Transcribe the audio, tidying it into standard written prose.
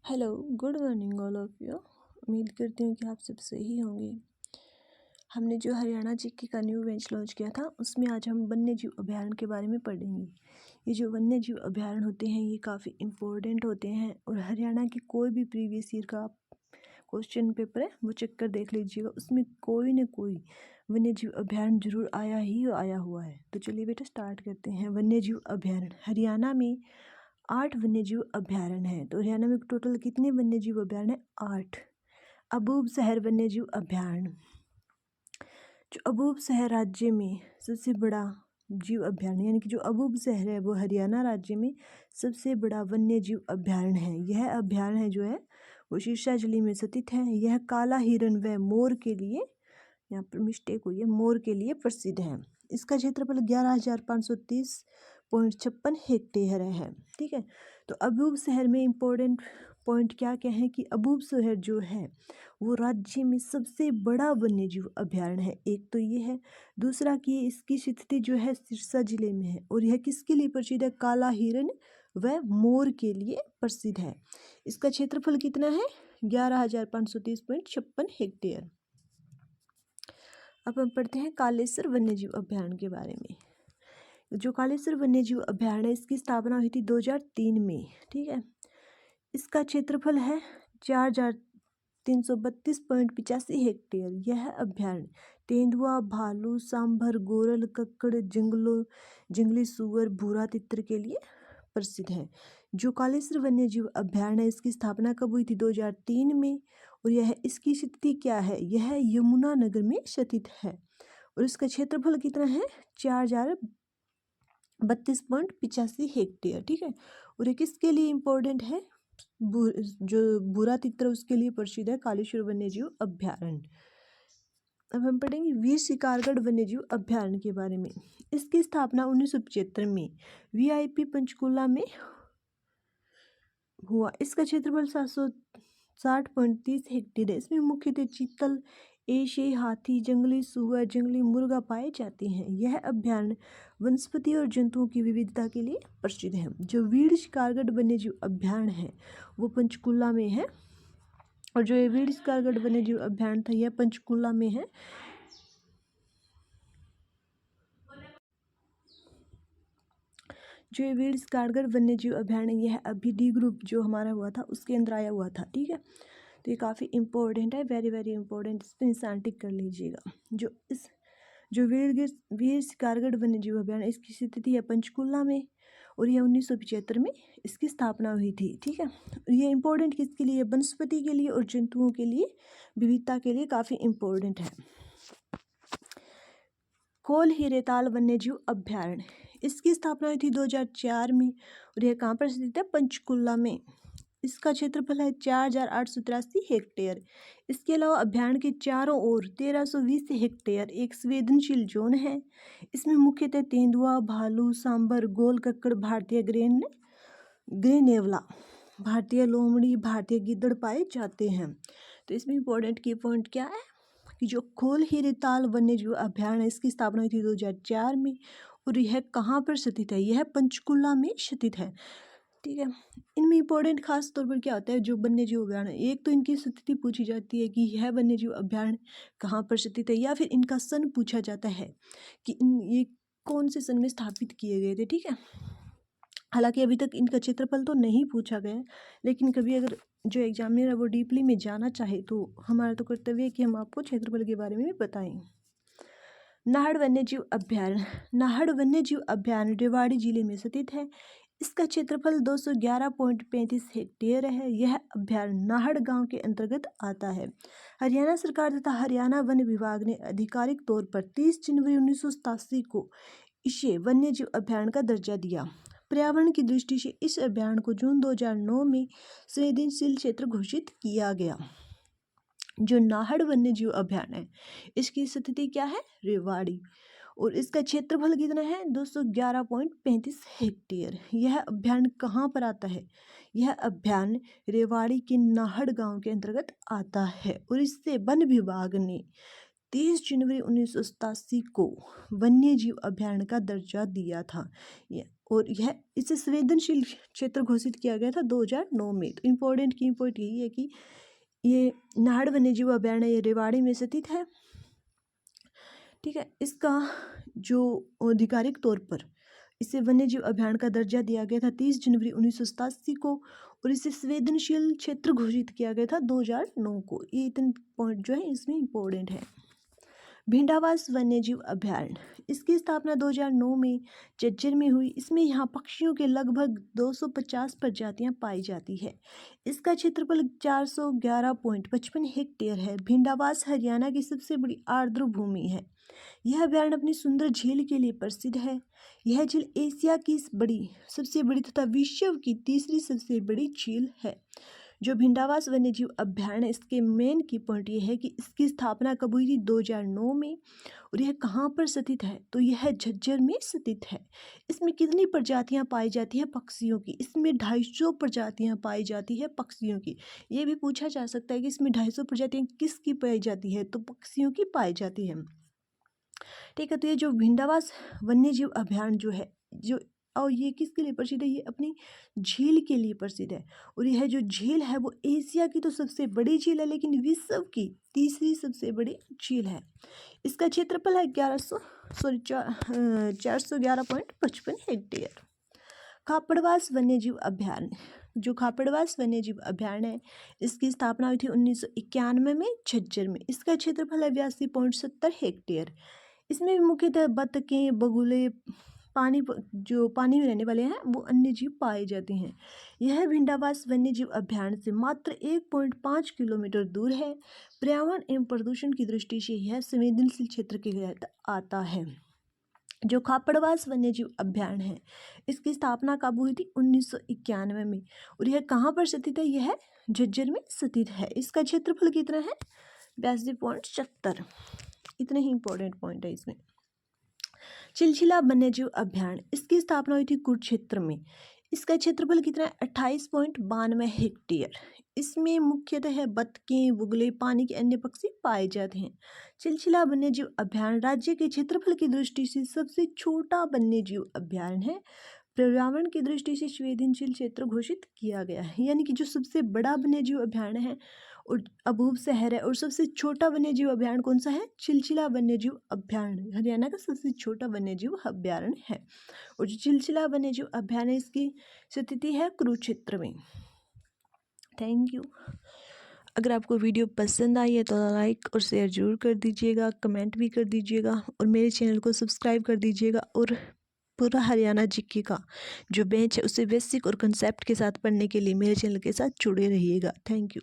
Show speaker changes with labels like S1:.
S1: Hello, good morning all of you. उम्मीद करती हूँ कि आप सब सही होंगे। हमने जो हरियाणा जीके का न्यू बेंच लॉन्च किया था उसमें आज हम वन्य जीव अभयारण्य के बारे में पढ़ेंगे। ये जो वन्य जीव अभयारण्य होते हैं ये काफ़ी इम्पोर्टेंट होते हैं और हरियाणा की कोई भी प्रीवियस ईयर का क्वेश्चन पेपर है वो चेक कर देख लीजिएगा, उसमें कोई ना कोई वन्य जीव अभयारण्य जरूर आया हुआ है। तो चलिए बेटा स्टार्ट करते हैं। वन्य जीव अभयारण्य हरियाणा में 8 वन्यजीव अभयारण्य हैं। तो हरियाणा में टोटल कितने वन्यजीव अभयारण्य हैं? 8। अबूब शहर वन्यजीव अभयारण्य, जो अबूब शहर राज्य में सबसे बड़ा जीव अभयारण्य यानी कि जो अबूब शहर है वो हरियाणा राज्य में सबसे बड़ा वन्यजीव अभयारण्य है। यह अभयारण्य जो है वो सिरसा जिले में स्थित है। यह काला हिरण व मोर के लिए, यहाँ पर मिस्टेक हुई है, मोर के लिए प्रसिद्ध है। इसका क्षेत्रफल 11,530.56 हेक्टेयर है। ठीक है, तो अबूब शहर में इम्पोर्टेंट पॉइंट क्या क्या है कि अबूब शहर जो है वो राज्य में सबसे बड़ा वन्यजीव अभयारण्य है। एक तो ये है, दूसरा कि इसकी स्थिति जो है सिरसा जिले में है और यह किसके लिए प्रसिद्ध है? काला हिरण व मोर के लिए प्रसिद्ध है। इसका क्षेत्रफल कितना है? 11,530.56 हेक्टेयर। अब हम पढ़ते हैं कालेश्वर वन्यजीव अभयारण्य के बारे में। जो कालेश्वर वन्यजीव अभयारण्य इसकी स्थापना हुई थी 2003 में। ठीक है, इसका क्षेत्रफल है 4,332.85 हेक्टेयर। यह अभयारण्य तेंदुआ, भालू, सांभर, गोरल, कक्कड़, जंगली सूअर, भूरा तितर के लिए प्रसिद्ध है। जो कालेश्वर वन्यजीव अभयारण्य इसकी स्थापना कब हुई थी? 2003 में। और यह इसकी स्थिति क्या है? यह यमुनानगर में स्थित है और इसका क्षेत्रफल कितना है? 4,032.85 हेक्टेयर। ठीक है, और ये किसके लिए इम्पोर्टेंट है? जो भूरा तितर उसके लिए प्रसिद्ध है कालेश्वर वन्यजीव अभयारण्य। अब हम पढ़ेंगे वीर शिकारगढ़ वन्यजीव अभयारण्य के बारे में। इसकी स्थापना 1975 में वीआईपी पंचकुला में हुआ। इसका क्षेत्रफल 760.30 हेक्टेयर है। इसमें मुख्यतः चीतल, एशियाई हाथी, जंगली सुअर, जंगली मुर्गा पाए जाते हैं। यह अभयारण्य वनस्पति और जंतुओं की विविधता के लिए प्रसिद्ध है। जो वीर शिकारगढ़ वन्यजीव अभयारण्य है वो पंचकुला में है और जो ये वीर शिकारगढ़ वन्यजीव अभयारण्य था यह पंचकुला में है। जो ये वीर शिकारगढ़ वन्यजीव अभयारण्य यह अभी डी ग्रुप जो हमारा हुआ था उसके अंदर आया हुआ था। ठीक है, तो ये काफ़ी इंपॉर्टेंट है, वेरी वेरी इंपॉर्टेंट, इस पर निशान टिक कर लीजिएगा। जो वीर शिकारगढ़ वन्यजीव अभयारण्य इसकी स्थिति है पंचकुला में और यह 1975 में इसकी स्थापना हुई थी। ठीक है, ये इंपॉर्टेंट किसके लिए? वनस्पति के लिए और जंतुओं के लिए विविधता के लिए काफ़ी इंपॉर्टेंट है। कोल हिरेताल वन्यजीव अभयारण्य इसकी स्थापना हुई थी 2004 में और यह कहाँ पर स्थित है? पंचकुला में। इसका क्षेत्रफल है 4,883 हेक्टेयर। इसके अलावा अभयारण्य के चारों ओर 1,320 हेक्टेयर एक संवेदनशील जोन है। इसमें मुख्यतः तेंदुआ, भालू, सांभर, गोल कक्कड़, भारतीय ग्रेनेवला, भारतीय लोमड़ी, भारतीय गिद्धड़ पाए जाते हैं। तो इसमें इंपॉर्टेंट की पॉइंट क्या है कि जो खोल हिरेताल वन्यजीव अभयारण्य इसकी स्थापना हुई थी 2004 में और यह कहाँ पर स्थित है? यह पंचकुला में स्थित है। ठीक है, इनमें इंपॉर्टेंट खास तौर पर क्या होता है? जो वन्यजीव अभयारण्य, एक तो इनकी स्थिति पूछी जाती है कि यह वन्यजीव अभयारण्य कहाँ पर स्थित है, या फिर इनका सन पूछा जाता है कि ये कौन से सन में स्थापित किए गए थे। ठीक है, हालांकि अभी तक इनका क्षेत्रफल तो नहीं पूछा गया है, लेकिन कभी अगर जो एग्जामिनर है वो डीपली में जाना चाहे तो हमारा तो कर्तव्य है कि हम आपको क्षेत्रफल के बारे में भी बताएं। नाहड़ वन्यजीव अभयारण्य, नाहड़ वन्यजीव अभयारण्य रेवाड़ी जिले में स्थित है। इसका क्षेत्रफल 211.35 हेक्टेयर है। यह अभयारण्य नाहड़ गांव के अंतर्गत आता है। हरियाणा सरकार तथा हरियाणा वन विभाग ने आधिकारिक तौर पर 30 जनवरी 1987 को इसे वन्यजीव अभयारण्य का दर्जा दिया। पर्यावरण की दृष्टि से इस अभयारण्य को जून 2009 में संवेदनशील क्षेत्र घोषित किया गया। जो नाहड़ वन्यजीव अभयारण्य है इसकी स्थिति क्या है? रेवाड़ी, और इसका क्षेत्रफल कितना है? 211.35 हेक्टेयर। यह अभयारण्य कहाँ पर आता है? यह अभयारण्य रेवाड़ी के नाहड़ गांव के अंतर्गत आता है और इससे वन विभाग ने 30 जनवरी 1987 को वन्यजीव अभयारण्य का दर्जा दिया था। और यह इसे संवेदनशील क्षेत्र घोषित किया गया था 2009 में। तो इम्पोर्टेंट की पॉइंट यही है कि ये नाहड़ वन्यजीव अभयारण्य ये रेवाड़ी में स्थित है। ठीक है, इसका जो आधिकारिक तौर पर इसे वन्यजीव अभयारण्य का दर्जा दिया गया था 30 जनवरी 1987 को, और इसे संवेदनशील क्षेत्र घोषित किया गया था 2009 को। ये इतने पॉइंट जो है इसमें इम्पोर्टेंट है। भिंडावास वन्यजीव अभयारण्य, इसकी स्थापना 2009 में झज्जर में हुई। इसमें यहाँ पक्षियों के लगभग 250 प्रजातियाँ पाई जाती है। इसका क्षेत्रफल 411.55 हेक्टेयर है। भिंडावास हरियाणा की सबसे बड़ी आर्द्र भूमि है। यह अभयारण्य अपनी सुंदर झील के लिए प्रसिद्ध है। यह झील एशिया की सबसे बड़ी तथा विश्व की तीसरी सबसे बड़ी झील है। जो भिंडावास वन्यजीव अभयारण्य, इसके मेन की पॉइंट ये है कि इसकी स्थापना कब हुई थी 2009 में, और यह कहाँ पर स्थित है, तो यह झज्जर में स्थित है। इसमें कितनी प्रजातियां पाई जाती है पक्षियों की, इसमें 250 प्रजातियां पाई जाती है पक्षियों की। ये भी पूछा जा सकता है कि इसमें 250 प्रजातियां किसकी पाई जाती है, तो पक्षियों की पाई जाती है। ठीक है, तो ये जो भिंडावास वन्यजीव अभयारण्य जो है, जो और ये किसके लिए प्रसिद्ध है, ये अपनी झील के लिए प्रसिद्ध है। और यह जो झील है वो एशिया की तो सबसे बड़ी झील है, लेकिन विश्व की तीसरी सबसे बड़ी झील है। इसका क्षेत्रफल है 411.55 हेक्टेयर। खापड़वास वन्यजीव अभयारण्य, जो खापड़वास वन्यजीव अभयारण्य है, इसकी स्थापना हुई थी 1991 में झज्जर में। इसका क्षेत्रफल है 82.70 हेक्टेयर। इसमें मुख्यतः बतखें, बगुले, जो पानी में रहने वाले हैं वो अन्य जीव पाए जाते हैं। यह भिंडावास वन्यजीव अभयारण्य से मात्र 1.5 किलोमीटर दूर है। पर्यावरण एवं प्रदूषण की दृष्टि से यह संवेदनशील क्षेत्र के तहत आता है। जो खापड़वास वन्यजीव अभयारण्य है, इसकी स्थापना कब हुई थी 1991 में, और यह कहाँ पर स्थित है, यह झज्जर में स्थित है। इसका क्षेत्रफल कितना है 82.70। इतने ही इंपॉर्टेंट पॉइंट है इसमें। चिलचिला वन्यजीव अभयारण्य, इसकी स्थापना हुई थी कुरुक्षेत्र में। इसका क्षेत्रफल कितना है 28.92 हेक्टेयर। इसमें मुख्यतः बतखें, बुगले, पानी के अन्य पक्षी पाए जाते हैं। चिलचिला वन्यजीव अभयारण्य राज्य के क्षेत्रफल की दृष्टि से सबसे छोटा वन्यजीव अभयारण्य है। पर्यावरण की दृष्टि से संवेदनशील क्षेत्र घोषित किया गया है, यानी कि जो सबसे बड़ा वन्यजीव अभयारण्य है और अबूब शहर है, और सबसे छोटा वन्यजीव अभयारण्य कौन सा है, चिलचिला वन्यजीव अभयारण्य हरियाणा का सबसे छोटा वन्यजीव अभयारण्य है। और जो चिलचिला वन्यजीव अभयारण्य, इसकी स्थिति है कुरुक्षेत्र में। Thank you. अगर आपको वीडियो पसंद आई है तो लाइक और शेयर जरूर कर दीजिएगा, कमेंट भी कर दीजिएगा, और मेरे चैनल को सब्सक्राइब कर दीजिएगा। और पूरा हरियाणा जीके का जो बेंच है उसे बेसिक और कंसेप्ट के साथ पढ़ने के लिए मेरे चैनल के साथ जुड़े रहिएगा। Thank you.